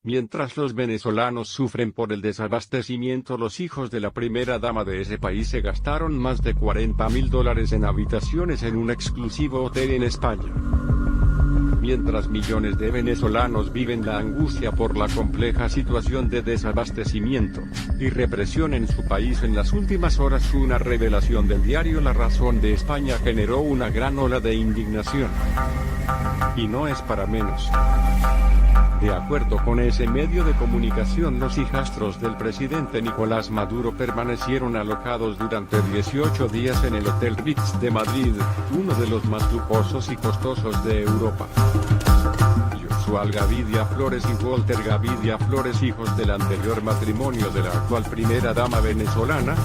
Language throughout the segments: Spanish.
Mientras los venezolanos sufren por el desabastecimiento, los hijos de la primera dama de ese país se gastaron más de $40.000 en habitaciones en un exclusivo hotel en España. Mientras millones de venezolanos viven la angustia por la compleja situación de desabastecimiento y represión en su país, en las últimas horas una revelación del diario La Razón de España generó una gran ola de indignación. Y no es para menos. De acuerdo con ese medio de comunicación, los hijastros del presidente Nicolás Maduro permanecieron alojados durante 18 días en el Hotel Ritz de Madrid, uno de los más lujosos y costosos de Europa. Joshua Gavidia Flores y Walter Gavidia Flores, hijos del anterior matrimonio de la actual primera dama venezolana,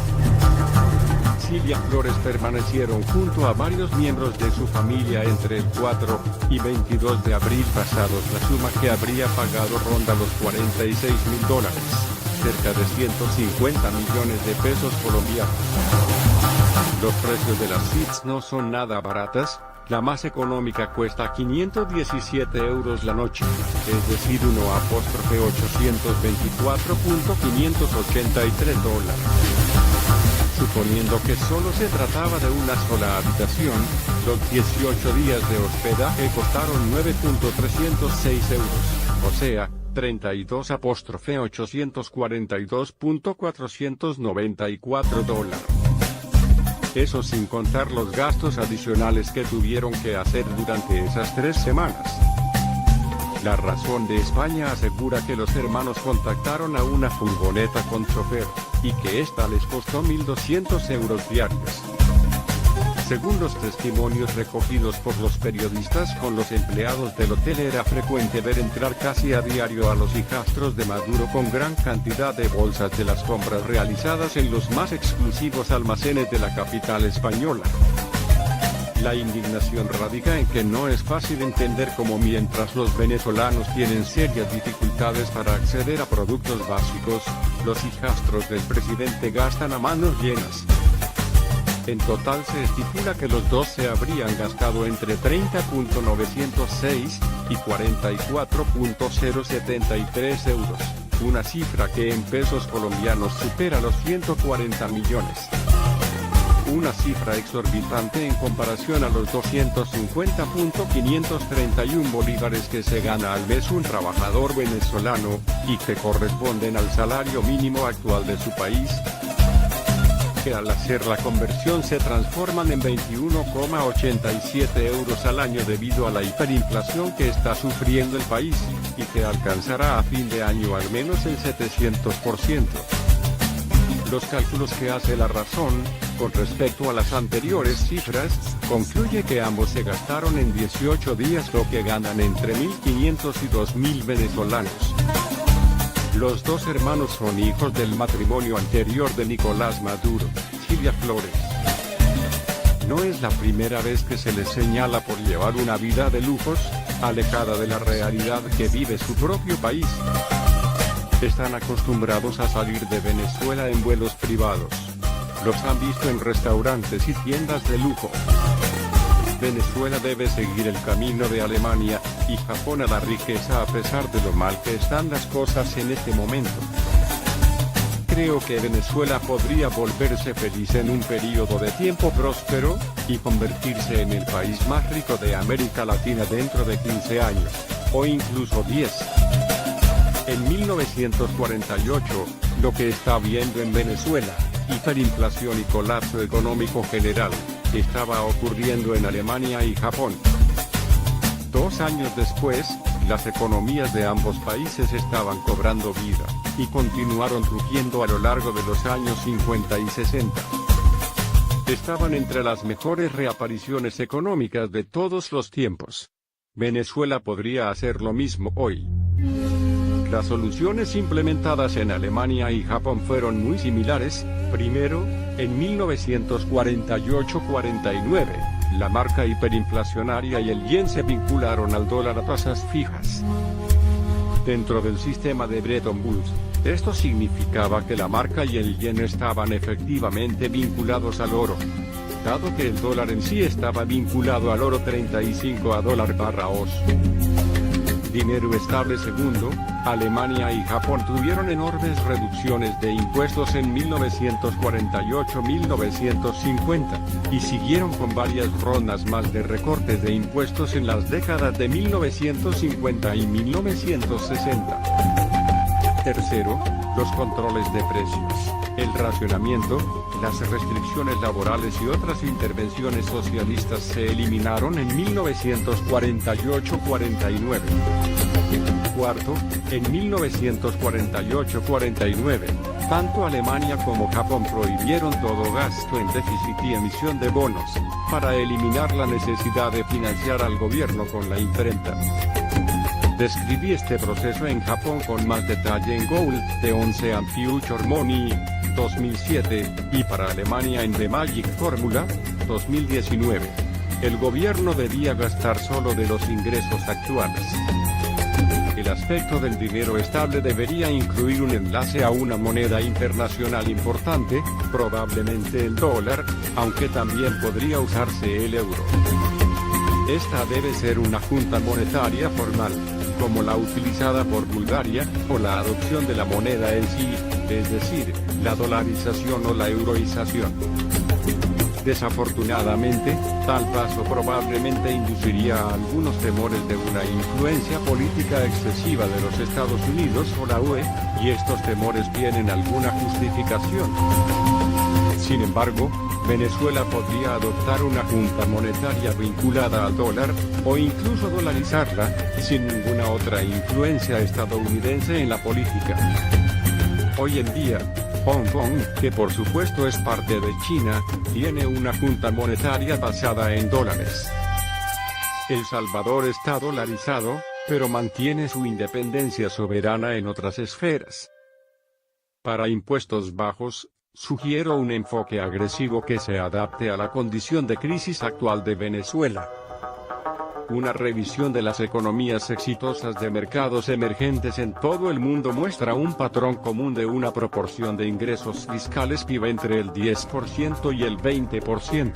Silvia Flores, permanecieron junto a varios miembros de su familia entre el 4 y 22 de abril pasados. La suma que habría pagado ronda los $46.000, cerca de 150 millones de pesos colombianos. Los precios de las suites no son nada baratas. La más económica cuesta 517 euros la noche, es decir, $824.583. Suponiendo que solo se trataba de una sola habitación, los 18 días de hospedaje costaron 9.306 euros, o sea, $32.842.494. Eso sin contar los gastos adicionales que tuvieron que hacer durante esas 3 semanas. La Razón de España asegura que los hermanos contactaron a una furgoneta con chofer, y que esta les costó 1.200 euros diarios. Según los testimonios recogidos por los periodistas, con los empleados del hotel era frecuente ver entrar casi a diario a los hijastros de Maduro con gran cantidad de bolsas de las compras realizadas en los más exclusivos almacenes de la capital española. La indignación radica en que no es fácil entender cómo, mientras los venezolanos tienen serias dificultades para acceder a productos básicos, los hijastros del presidente gastan a manos llenas. En total se estipula que los dos se habrían gastado entre 30.906 y 44.073 euros, una cifra que en pesos colombianos supera los 140 millones. Una cifra exorbitante en comparación a los 250.531 bolívares que se gana al mes un trabajador venezolano, y que corresponden al salario mínimo actual de su país, que al hacer la conversión se transforman en 21,87 euros al año debido a la hiperinflación que está sufriendo el país, y que alcanzará a fin de año al menos el 700%. Los cálculos que hace La Razón, con respecto a las anteriores cifras, concluye que ambos se gastaron en 18 días lo que ganan entre 1.500 y 2.000 venezolanos. Los dos hermanos son hijos del matrimonio anterior de Nicolás Maduro, Silvia Flores. No es la primera vez que se les señala por llevar una vida de lujos, alejada de la realidad que vive su propio país. Están acostumbrados a salir de Venezuela en vuelos privados. Los han visto en restaurantes y tiendas de lujo. Venezuela debe seguir el camino de Alemania y Japón a la riqueza, a pesar de lo mal que están las cosas en este momento. Creo que Venezuela podría volverse feliz en un periodo de tiempo próspero, y convertirse en el país más rico de América Latina dentro de 15 años, o incluso 10. En 1948, lo que está viendo en Venezuela, hiperinflación y colapso económico general, estaba ocurriendo en Alemania y Japón. 2 años después, las economías de ambos países estaban cobrando vida, y continuaron rugiendo a lo largo de los años 50 y 60. Estaban entre las mejores reapariciones económicas de todos los tiempos. Venezuela podría hacer lo mismo hoy. Las soluciones implementadas en Alemania y Japón fueron muy similares. Primero, en 1948-49, la marca hiperinflacionaria y el yen se vincularon al dólar a tasas fijas. Dentro del sistema de Bretton Woods, esto significaba que la marca y el yen estaban efectivamente vinculados al oro, dado que el dólar en sí estaba vinculado al oro 35 a dólar/os. dinero estable. Segundo, Alemania y Japón tuvieron enormes reducciones de impuestos en 1948-1950, y siguieron con varias rondas más de recortes de impuestos en las décadas de 1950 y 1960. Tercero, los controles de precios, el racionamiento, las restricciones laborales y otras intervenciones socialistas se eliminaron en 1948-49. Cuarto, en 1948-49, tanto Alemania como Japón prohibieron todo gasto en déficit y emisión de bonos, para eliminar la necesidad de financiar al gobierno con la imprenta. Describí este proceso en Japón con más detalle en Gold, The Once and Future Money, 2007, y para Alemania en The Magic Formula, 2019. El gobierno debía gastar solo de los ingresos actuales. El aspecto del dinero estable debería incluir un enlace a una moneda internacional importante, probablemente el dólar, aunque también podría usarse el euro. Esta debe ser una junta monetaria formal, como la utilizada por Bulgaria, o la adopción de la moneda en sí, es decir, la dolarización o la euroización. Desafortunadamente, tal paso probablemente induciría a algunos temores de una influencia política excesiva de los Estados Unidos o la UE, y estos temores tienen alguna justificación. Sin embargo, Venezuela podría adoptar una junta monetaria vinculada al dólar, o incluso dolarizarla, sin ninguna otra influencia estadounidense en la política. Hoy en día, Hong Kong, que por supuesto es parte de China, tiene una junta monetaria basada en dólares. El Salvador está dolarizado, pero mantiene su independencia soberana en otras esferas. Para impuestos bajos, sugiero un enfoque agresivo que se adapte a la condición de crisis actual de Venezuela. Una revisión de las economías exitosas de mercados emergentes en todo el mundo muestra un patrón común de una proporción de ingresos fiscales PIB entre el 10% y el 20%.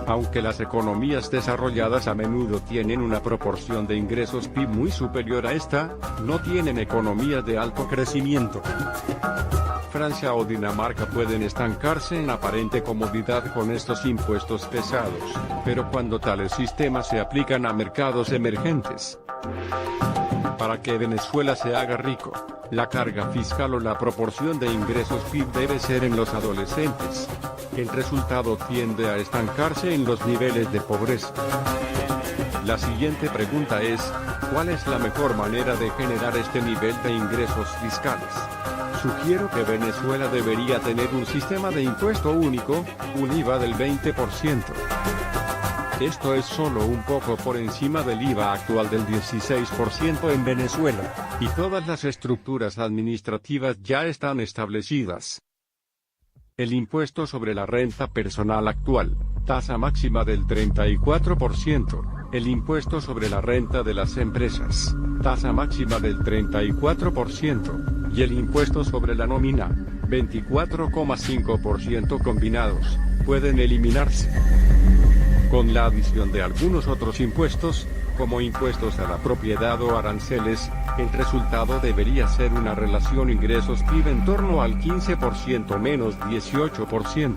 Aunque las economías desarrolladas a menudo tienen una proporción de ingresos PIB muy superior a esta, no tienen economías de alto crecimiento. Francia o Dinamarca pueden estancarse en aparente comodidad con estos impuestos pesados, pero cuando tales sistemas se aplican a mercados emergentes. Para que Venezuela se haga rico, la carga fiscal o la proporción de ingresos PIB debe ser en los adolescentes. El resultado tiende a estancarse en los niveles de pobreza. La siguiente pregunta es, ¿cuál es la mejor manera de generar este nivel de ingresos fiscales? Sugiero que Venezuela debería tener un sistema de impuesto único, un IVA del 20%. Esto es solo un poco por encima del IVA actual del 16% en Venezuela, y todas las estructuras administrativas ya están establecidas. El impuesto sobre la renta personal actual, tasa máxima del 34%, el impuesto sobre la renta de las empresas, tasa máxima del 34%, y el impuesto sobre la nómina, 24,5% combinados, pueden eliminarse. Con la adición de algunos otros impuestos, como impuestos a la propiedad o aranceles, el resultado debería ser una relación ingresos-PIB en torno al 15% menos 18%.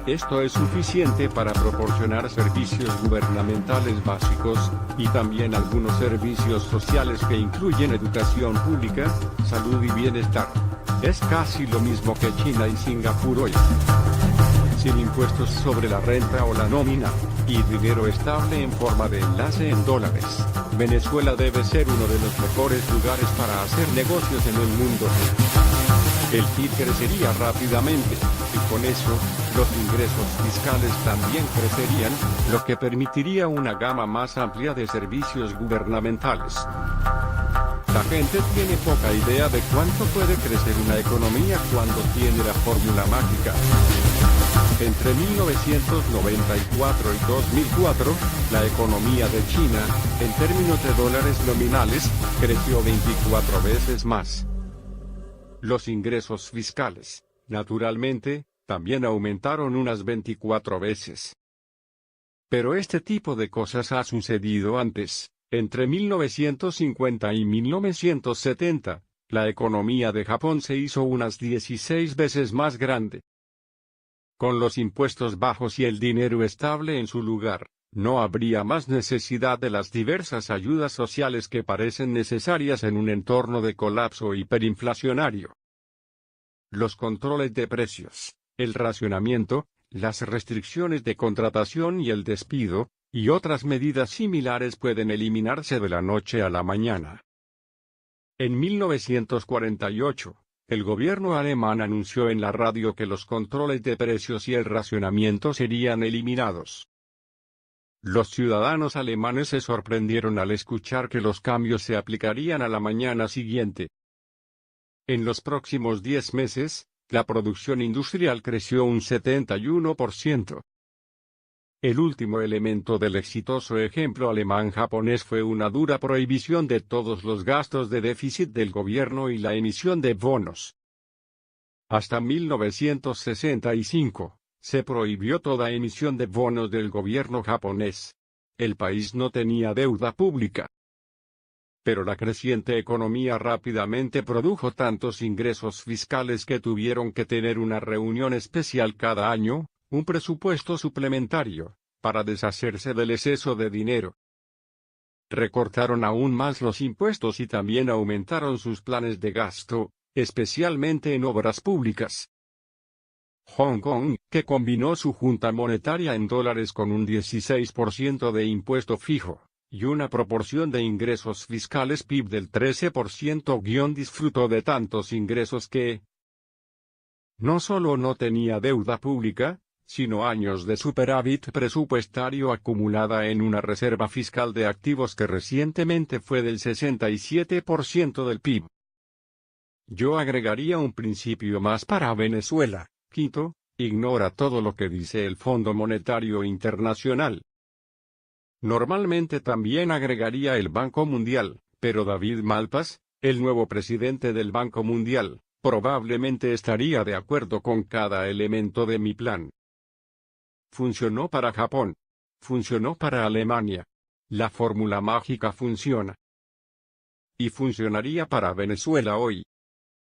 Esto es suficiente para proporcionar servicios gubernamentales básicos, y también algunos servicios sociales que incluyen educación pública, salud y bienestar. Es casi lo mismo que China y Singapur hoy. Sin impuestos sobre la renta o la nómina, y dinero estable en forma de enlace en dólares, Venezuela debe ser uno de los mejores lugares para hacer negocios en el mundo. El PIB crecería rápidamente, y con eso, los ingresos fiscales también crecerían, lo que permitiría una gama más amplia de servicios gubernamentales. La gente tiene poca idea de cuánto puede crecer una economía cuando tiene la fórmula mágica. Entre 1994 y 2004, la economía de China, en términos de dólares nominales, creció 24 veces más. Los ingresos fiscales, naturalmente, también aumentaron unas 24 veces. Pero este tipo de cosas ha sucedido antes, Entre 1950 y 1970, la economía de Japón se hizo unas 16 veces más grande. Con los impuestos bajos y el dinero estable en su lugar, no habría más necesidad de las diversas ayudas sociales que parecen necesarias en un entorno de colapso hiperinflacionario. Los controles de precios, el racionamiento, las restricciones de contratación y el despido, y otras medidas similares pueden eliminarse de la noche a la mañana. En 1948, el gobierno alemán anunció en la radio que los controles de precios y el racionamiento serían eliminados. Los ciudadanos alemanes se sorprendieron al escuchar que los cambios se aplicarían a la mañana siguiente. En los próximos 10 meses, la producción industrial creció un 71%. El último elemento del exitoso ejemplo alemán-japonés fue una dura prohibición de todos los gastos de déficit del gobierno y la emisión de bonos. Hasta 1965, se prohibió toda emisión de bonos del gobierno japonés. El país no tenía deuda pública. Pero la creciente economía rápidamente produjo tantos ingresos fiscales que tuvieron que tener una reunión especial cada año, un presupuesto suplementario, para deshacerse del exceso de dinero. Recortaron aún más los impuestos y también aumentaron sus planes de gasto, especialmente en obras públicas. Hong Kong, que combinó su junta monetaria en dólares con un 16% de impuesto fijo, y una proporción de ingresos fiscales PIB del 13%, disfrutó de tantos ingresos que no solo no tenía deuda pública, sino años de superávit presupuestario acumulada en una reserva fiscal de activos que recientemente fue del 67% del PIB. Yo agregaría un principio más para Venezuela. Quinto, ignora todo lo que dice el Fondo Monetario Internacional. Normalmente también agregaría el Banco Mundial, pero David Malpass, el nuevo presidente del Banco Mundial, probablemente estaría de acuerdo con cada elemento de mi plan. Funcionó para Japón. Funcionó para Alemania. La fórmula mágica funciona. Y funcionaría para Venezuela hoy.